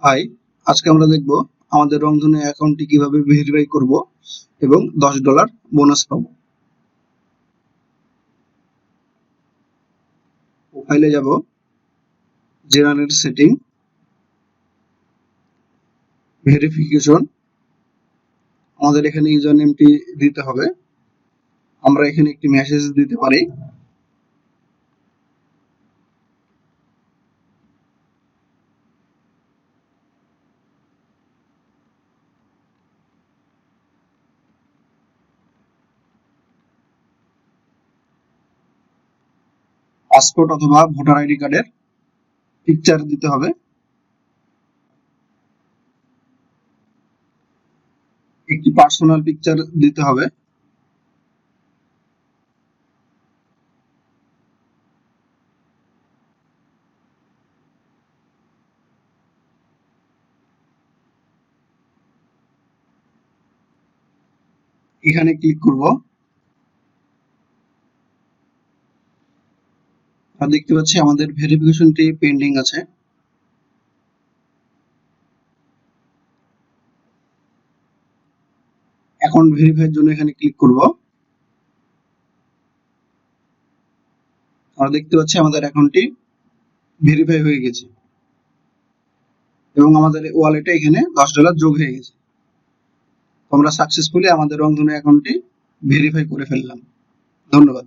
High, আজকে আমরা দেখব আমাদের রংধনু অ্যাকাউন্টটি কিভাবে ভেরিফাই করব এবং $10 বোনাস পাবো। প্রোফাইলে যাব, জেনারেল সেটিং, ভেরিফিকেশন। আমাদের এখানে ইউজার নেমটি দিতে হবে। আমরা এখানে একটি মেসেজ দিতে পারি। পাসপোর্ট অথবা ভোটার আইডি কার্ডের পিকচার দিতে হবে। একটি পার্সোনাল পিকচার দিতে হবে। এখানে ক্লিক করব। আর দেখতে পাচ্ছি আমাদের ভেরিফিকেশনটি পেন্ডিং আছে। অ্যাকাউন্ট ভেরিফাইয়ের জন্য এখানে ক্লিক করব। আমরা দেখতে পাচ্ছি আমাদের অ্যাকাউন্টটি ভেরিফাই হয়ে গেছে এবং আমাদের ওয়ালেটে এখানে $10 যোগ হয়ে গেছে। আমরা সাকসেসফুলি আমাদের রংধনু অ্যাকাউন্টটি ভেরিফাই করে ফেললাম। ধন্যবাদ।